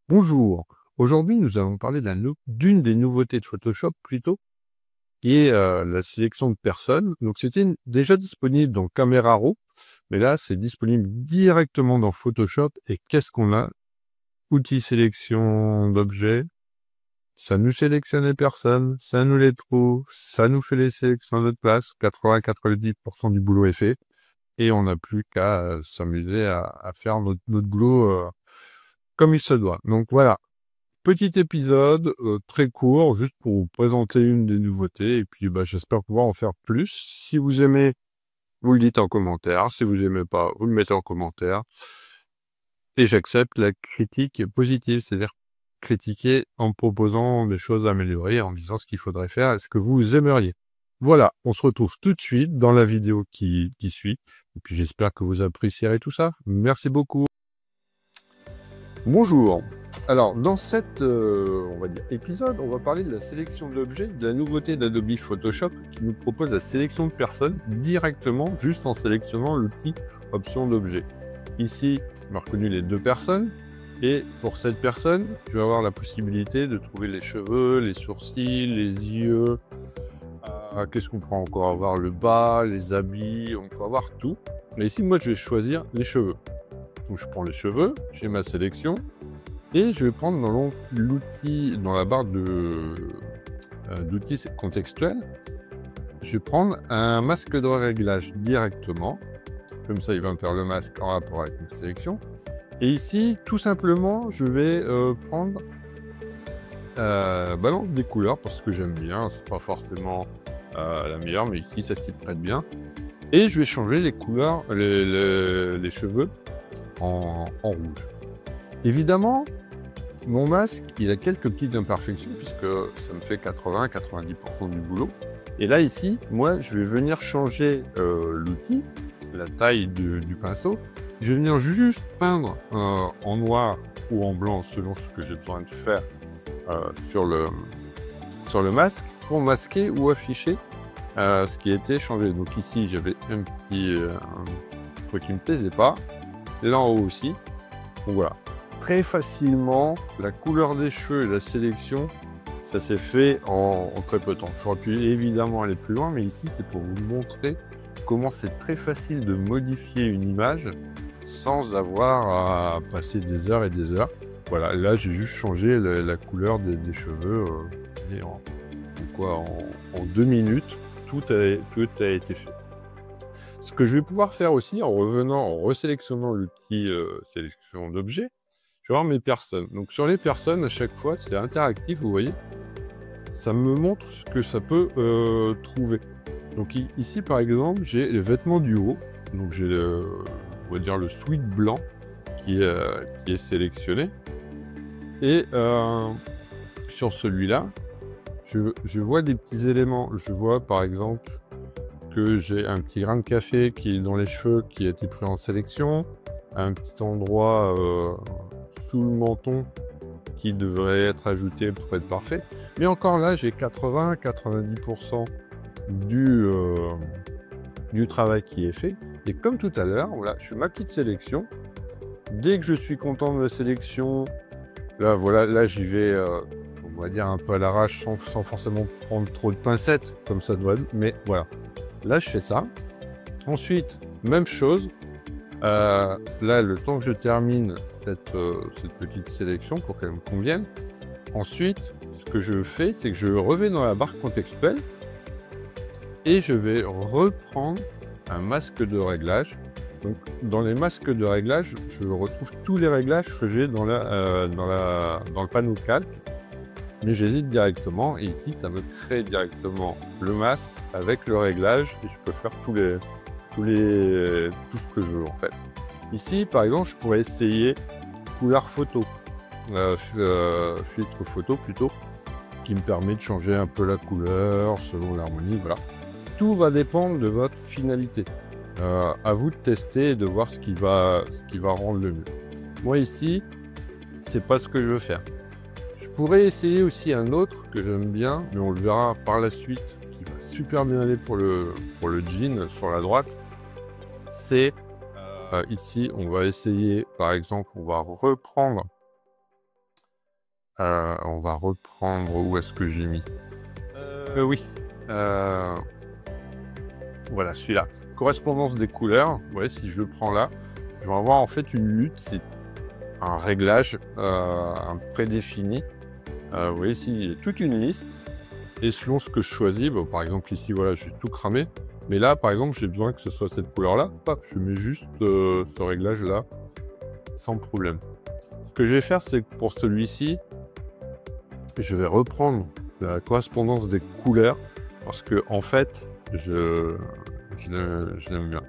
Bonjour, aujourd'hui nous allons parler d'une des nouveautés de Photoshop plutôt, qui est la sélection de personnes. Donc c'était déjà disponible dans Camera Raw, mais là c'est disponible directement dans Photoshop. Et qu'est-ce qu'on a? Outil sélection d'objets, ça nous sélectionne les personnes, ça nous les trouve, ça nous fait les sélections à notre place, 80-90% du boulot est fait, et on n'a plus qu'à s'amuser à faire notre boulot comme il se doit. Donc voilà. Petit épisode très court, juste pour vous présenter une des nouveautés, et puis j'espère pouvoir en faire plus. Si vous aimez, vous le dites en commentaire. Si vous aimez pas, vous le mettez en commentaire. Et j'accepte la critique positive, c'est-à-dire critiquer en proposant des choses à améliorer, en disant ce qu'il faudrait faire et ce que vous aimeriez. Voilà, on se retrouve tout de suite dans la vidéo qui suit. Et puis j'espère que vous apprécierez tout ça. Merci beaucoup. Bonjour. Alors, dans cet on va dire épisode, on va parler de la sélection d'objets, de la nouveauté d'Adobe Photoshop qui nous propose la sélection de personnes directement, juste en sélectionnant l'outil option d'objet. Ici, on a reconnu les deux personnes, et pour cette personne, je vais avoir la possibilité de trouver les cheveux, les sourcils, les yeux, qu'est-ce qu'on pourra encore avoir, le bas, les habits, on peut avoir tout. Mais ici, moi, je vais choisir les cheveux. Donc, je prends les cheveux, j'ai ma sélection, et je vais prendre dans l'outil, dans la barre d'outils contextuels, je vais prendre un masque de réglage directement. Comme ça, il va me faire le masque en rapport avec ma sélection. Et ici, tout simplement, je vais prendre des couleurs parce que j'aime bien. C'est pas forcément la meilleure, mais ici, ça s'y prête bien. Et je vais changer les couleurs, les cheveux en rouge. Évidemment, mon masque, il a quelques petites imperfections puisque ça me fait 80-90% du boulot. Et là, ici, moi, je vais venir changer l'outil, la taille du pinceau. Je vais venir juste peindre en noir ou en blanc selon ce que j'ai besoin de faire sur le masque pour masquer ou afficher ce qui a été changé. Donc ici, j'avais un petit truc qui ne me plaisait pas. Et là en haut aussi. Donc voilà. Très facilement, la couleur des cheveux et la sélection, ça s'est fait en très peu de temps. J'aurais pu évidemment aller plus loin, mais ici, c'est pour vous montrer comment c'est très facile de modifier une image sans avoir à passer des heures et des heures. Voilà, là, j'ai juste changé la couleur des cheveux. Et en 2 minutes, tout a été fait. Ce que je vais pouvoir faire aussi, en resélectionnant l'outil sélection d'objets, je vais voir mes personnes. Donc sur les personnes, à chaque fois, c'est interactif, vous voyez. Ça me montre ce que ça peut trouver. Donc ici, par exemple, j'ai les vêtements du haut. Donc j'ai on va dire le sweat blanc qui est sélectionné. Et sur celui-là, je vois des petits éléments. Je vois par exemple que j'ai un petit grain de café qui est dans les cheveux qui a été pris en sélection. Un petit endroit sous le menton qui devrait être ajouté pour être parfait. Mais encore là, j'ai 80-90% du travail qui est fait. Et comme tout à l'heure, voilà, je fais ma petite sélection. Dès que je suis content de ma sélection, là, voilà, là j'y vais, on va dire un peu à l'arrache, sans forcément prendre trop de pincettes, comme ça doit être. Mais voilà, là je fais ça. Ensuite, même chose. Là, le temps que je termine cette petite sélection pour qu'elle me convienne, ensuite, ce que je fais, c'est que je reviens dans la barre contextuelle et je vais reprendre un masque de réglage. Donc, dans les masques de réglage, je retrouve tous les réglages que j'ai dans le panneau calque, mais j'hésite directement et ici, ça me crée directement le masque avec le réglage et je peux faire tout ce que je veux en fait. Ici, par exemple, je pourrais essayer couleur photo, filtre photo plutôt, qui me permet de changer un peu la couleur selon l'harmonie, voilà. Tout va dépendre de votre finalité. À vous de tester et de voir ce qui va rendre le mieux. Moi ici, c'est pas ce que je veux faire. Je pourrais essayer aussi un autre que j'aime bien, mais on le verra par la suite, qui va super bien aller pour le jean sur la droite. C'est ici, on va essayer, par exemple, on va reprendre On va reprendre où est-ce que j'ai mis? Oui, heu, voilà celui-là. Correspondance des couleurs, ouais, si je le prends là, je vais avoir en fait une lutte, c'est un réglage, un prédéfini. Vous voyez ici, il y a toute une liste et selon ce que je choisis, bah, par exemple ici, voilà, j'ai tout cramé. Mais là, par exemple, j'ai besoin que ce soit cette couleur-là, paf, je mets juste, ce réglage-là, sans problème. Ce que je vais faire, c'est que pour celui-ci, je vais reprendre la correspondance des couleurs parce que en fait, je l'aime bien.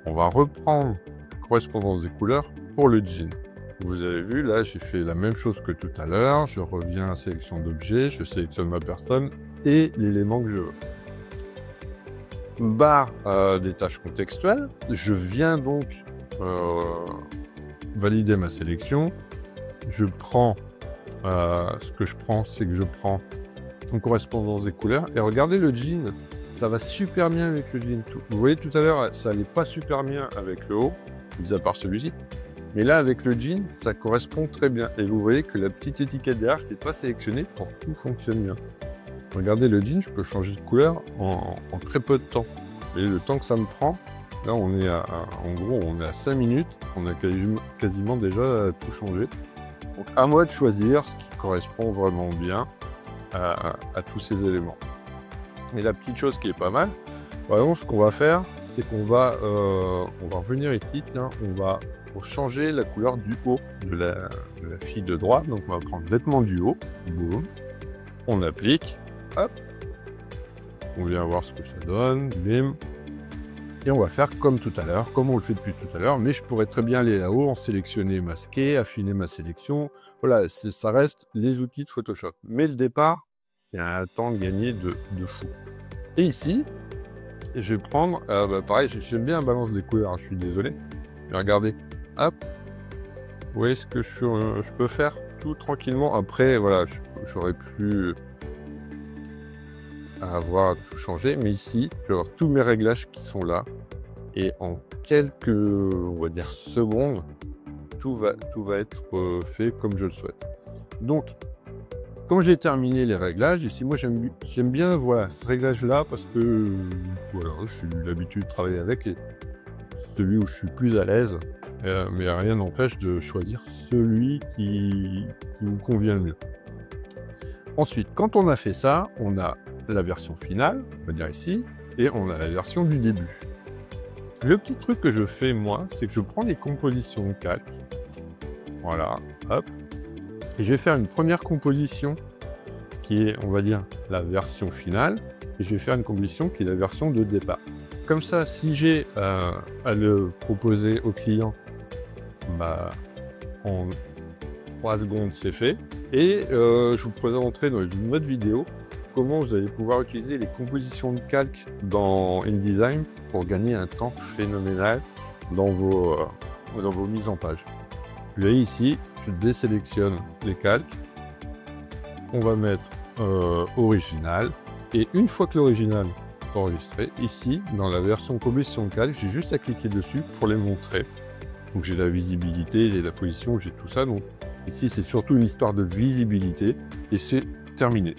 On va reprendre la correspondance des couleurs pour le jean. Vous avez vu, là, j'ai fait la même chose que tout à l'heure. Je reviens à sélection d'objets, je sélectionne ma personne et l'élément que je veux. Barre des tâches contextuelles. Je viens donc valider ma sélection. Je prends, ce que je prends, c'est que je prends une correspondance des couleurs. Et regardez le jean, ça va super bien avec le jean. Vous voyez tout à l'heure, ça allait pas super bien avec le haut, mis à part celui-ci. Mais là, avec le jean, ça correspond très bien. Et vous voyez que la petite étiquette derrière qui n'est pas sélectionnée pour que tout fonctionne bien. Regardez le jean, je peux changer de couleur en très peu de temps. Et le temps que ça me prend, là on est en gros, on est à 5 minutes, on a quasiment déjà tout changé. Donc à moi de choisir ce qui correspond vraiment bien à tous ces éléments. Et la petite chose qui est pas mal, vraiment ce qu'on va faire, c'est qu'on va, revenir ici, tiens, on va changer la couleur du haut de la fille de droite. Donc on va prendre vêtements du haut, boum, on applique, hop, on vient voir ce que ça donne, bim, et on va faire comme tout à l'heure, comme on le fait depuis tout à l'heure, mais je pourrais très bien aller là-haut, en sélectionner, masquer, affiner ma sélection, voilà, ça reste les outils de Photoshop. Mais le départ, il y a un temps gagné de fou. Et ici, je vais prendre, pareil, j'aime bien la balance des couleurs, hein, je suis désolé, mais regardez, hop, vous voyez ce que je peux faire tout tranquillement. Après, voilà, j'aurais pu avoir tout changé, mais ici, je vais avoir tous mes réglages qui sont là, et en quelques, on va dire, secondes, tout va être fait comme je le souhaite. Donc, quand j'ai terminé les réglages, ici, moi j'aime bien, voilà, ce réglage-là parce que, voilà, j'ai eu l'habitude de travailler avec et celui où je suis plus à l'aise, mais rien n'empêche de choisir celui qui me convient le mieux. Ensuite, quand on a fait ça, on a la version finale, on va dire ici, et on a la version du début. Le petit truc que je fais, moi, c'est que je prends les compositions de calque, voilà, hop, et je vais faire une première composition qui est, on va dire, la version finale, et je vais faire une composition qui est la version de départ. Comme ça, si j'ai à le proposer au client, bah, en 3 secondes, c'est fait. Et je vous présenterai dans une autre vidéo comment vous allez pouvoir utiliser les compositions de calque dans InDesign pour gagner un temps phénoménal dans vos mises en page. Vous voyez ici, je désélectionne les calques. On va mettre original. Et une fois que l'original est enregistré, ici, dans la version composition de calque, j'ai juste à cliquer dessus pour les montrer. Donc j'ai la visibilité, j'ai la position, j'ai tout ça. Donc ici, c'est surtout une histoire de visibilité et c'est terminé.